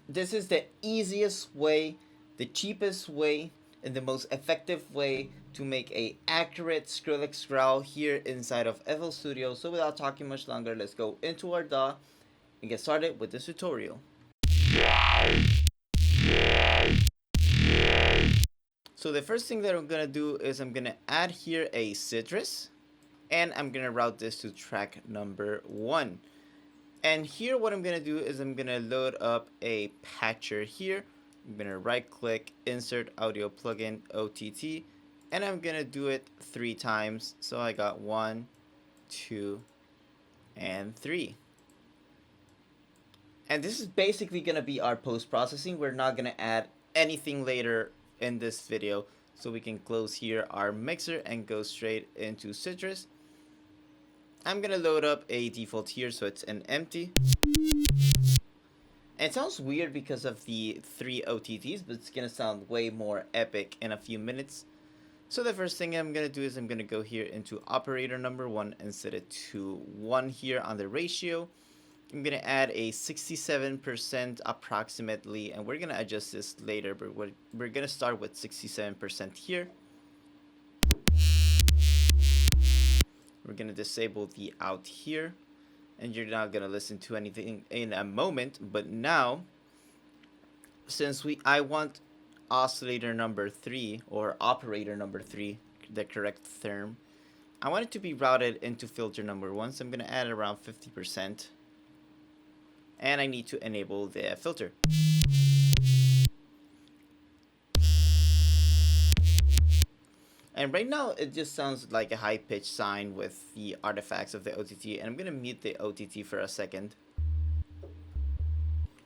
This is the easiest way, the cheapest way, and the most effective way to make a accurate Skrillex Growl here inside of FL Studio. So without talking much longer, let's go into our DAW and get started with this tutorial. So the first thing that I'm gonna do is I'm gonna add here a Sytrus, and I'm gonna route this to track number 1. And here what I'm gonna do is I'm gonna load up a patcher here. I'm gonna right click, insert audio plugin OTT, and I'm gonna do it 3 times. So I got 1, 2, and 3. And this is basically gonna be our post-processing. We're not gonna add anything later in this video. So we can close here our mixer and go straight into Sytrus. I'm gonna load up a default here, so it's an empty. And it sounds weird because of the 3 OTTs, but it's gonna sound way more epic in a few minutes. So the first thing I'm gonna do is I'm gonna go here into operator number 1 and set it to 1 here on the ratio. I'm gonna add a 67% approximately, and we're gonna adjust this later, but we're gonna start with 67% here. We're gonna disable the out here, and you're not gonna listen to anything in a moment. But now, since I want oscillator number 3, or operator number 3, the correct term, I want it to be routed into filter number 1, so I'm gonna add around 50%. And I need to enable the filter. And right now it just sounds like a high-pitched sine with the artifacts of the OTT, and I'm gonna mute the OTT for a second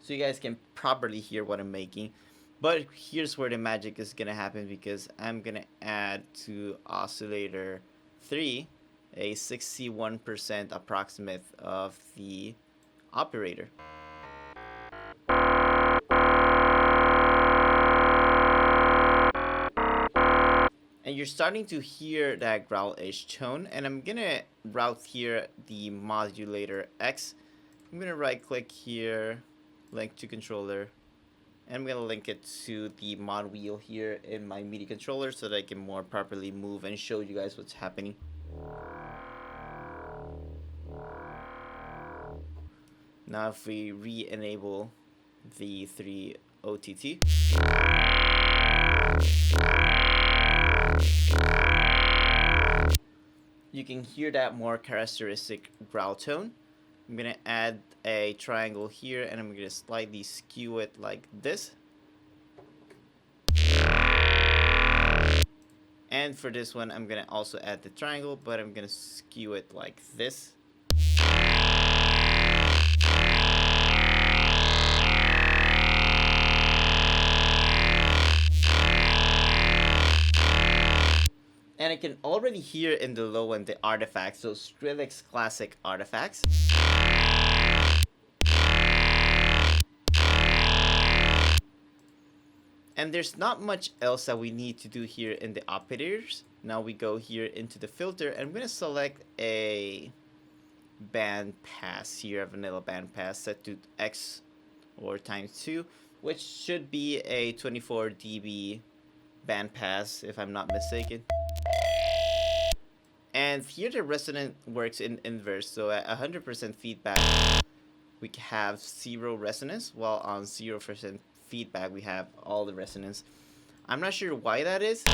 so you guys can properly hear what I'm making. But here's where the magic is gonna happen, because I'm gonna add to oscillator 3 a 61% approximate of the operator. And you're starting to hear that growl-ish tone, and I'm gonna route here the modulator X. I'm gonna right click here, link to controller, and I'm gonna link it to the mod wheel here in my MIDI controller so that I can more properly move and show you guys what's happening. Now if we re-enable the 3 OTT, you can hear that more characteristic growl tone. I'm gonna add a triangle here, and I'm gonna slightly skew it like this. And for this one, I'm gonna also add the triangle, but I'm gonna skew it like this. And I can already hear in the low end the artifacts, so Skrillex classic artifacts. And there's not much else that we need to do here in the operators. Now we go here into the filter, and I'm gonna select a band pass here, a vanilla band pass set to X or ×2, which should be a 24 dB band pass if I'm not mistaken. And here the resonant works in inverse, so at 100% feedback we have 0 resonance, while on 0% feedback we have all the resonance. I'm not sure why that is,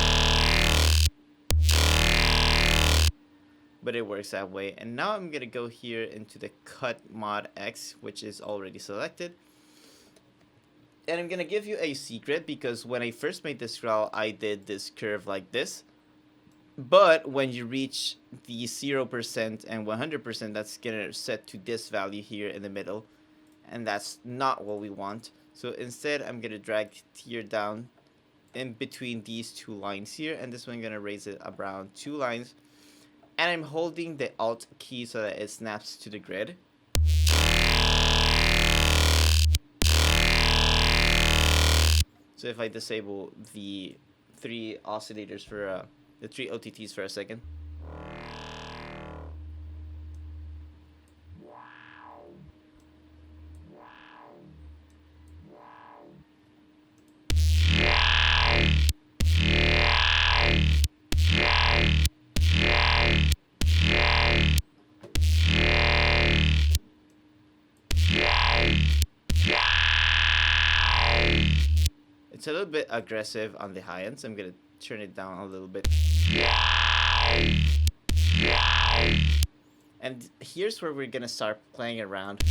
but it works that way. And now I'm gonna go here into the cut mod X, which is already selected. And I'm gonna give you a secret, because when I first made this growl, I did this curve like this. But when you reach the 0% and 100%, that's gonna set to this value here in the middle. And that's not what we want. So instead, I'm gonna drag here down in between these 2 lines here. And this one, I'm gonna raise it around 2 lines. And I'm holding the Alt key so that it snaps to the grid. So if I disable the 3 oscillators for the 3 OTTs for a second. It's a little bit aggressive on the high end, so I'm gonna turn it down a little bit. And here's where we're gonna start playing around.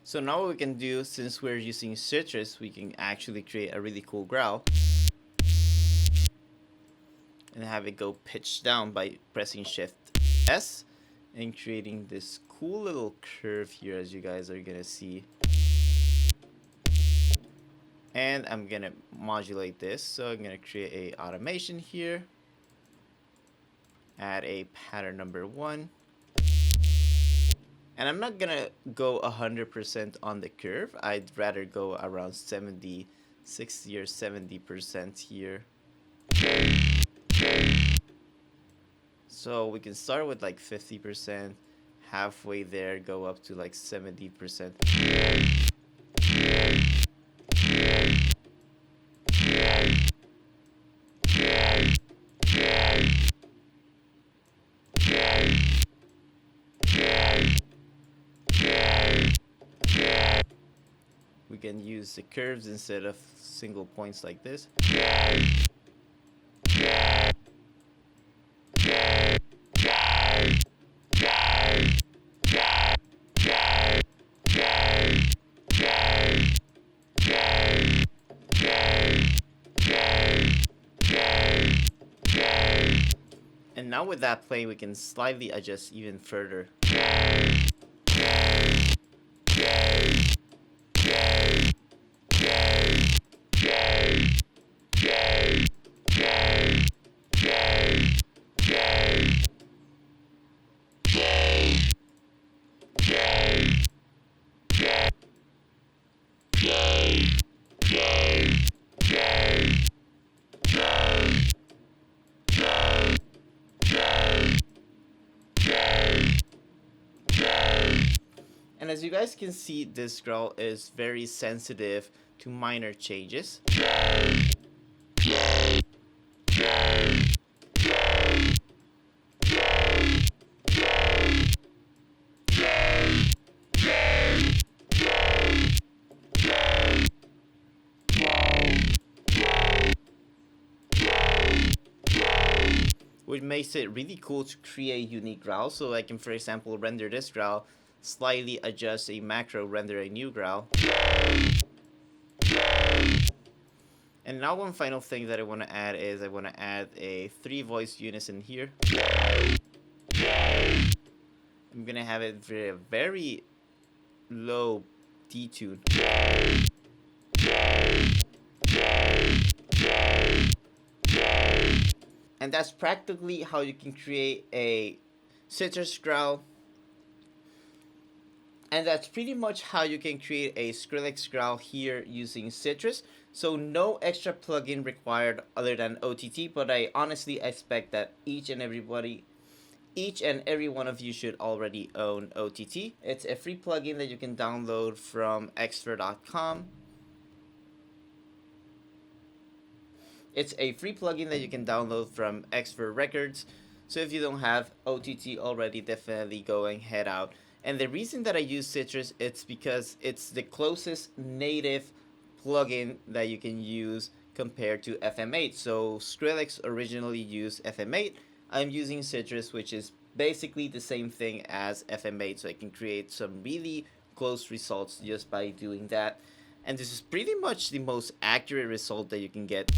So now what we can do, since we're using Sytrus, we can actually create a really cool growl. And have it go pitch down by pressing Shift S. And creating this cool little curve here, as you guys are gonna see. And I'm gonna modulate this, so I'm gonna create a automation here. Add a pattern number 1. And I'm not gonna go 100% on the curve. I'd rather go around 60 or 70% here. So we can start with like 50%, halfway there, go up to like 70%. We can use the curves instead of single points like this. And now with that playing, we can slightly adjust even further. And as you guys can see, this growl is very sensitive to minor changes. Which makes it really cool to create unique growls. So I can, for example, render this growl, slightly adjust a macro, render a new growl. And now one final thing that I want to add is I want to add a 3-voice unison here. I'm going to have it very, very low detune. And that's practically how you can create a Sytrus growl. And that's pretty much how you can create a Skrillex Growl here using Sytrus. So no extra plugin required other than OTT, but I honestly expect that each and every one of you should already own OTT. It's a free plugin that you can download from xfer.com. It's a free plugin that you can download from Xfer Records. So if you don't have OTT already, definitely go and head out. And the reason that I use Sytrus, it's because it's the closest native plugin that you can use compared to FM8. So Skrillex originally used FM8. I'm using Sytrus, which is basically the same thing as FM8. So I can create some really close results just by doing that. And this is pretty much the most accurate result that you can get.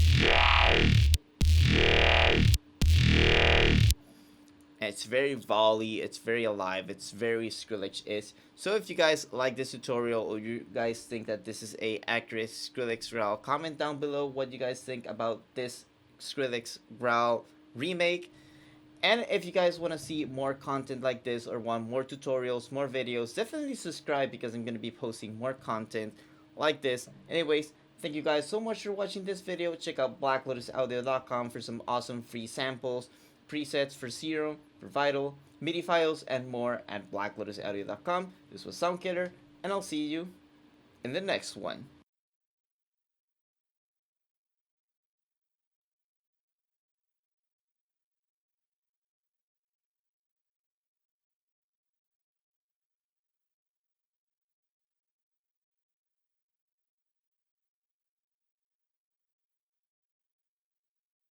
And it's very volley, it's very alive, it's very Skrillex-ish. So if you guys like this tutorial or you guys think that this is a accurate Skrillex Growl, comment down below what you guys think about this Skrillex Growl remake. And if you guys want to see more content like this or want more tutorials, more videos, definitely subscribe because I'm going to be posting more content like this. Anyways, thank you guys so much for watching this video. Check out blacklotusaudio.com for some awesome free samples, presets for Serum, for Vital, MIDI files, and more at blacklotusaudio.com. This was Soundkiller, and I'll see you in the next one.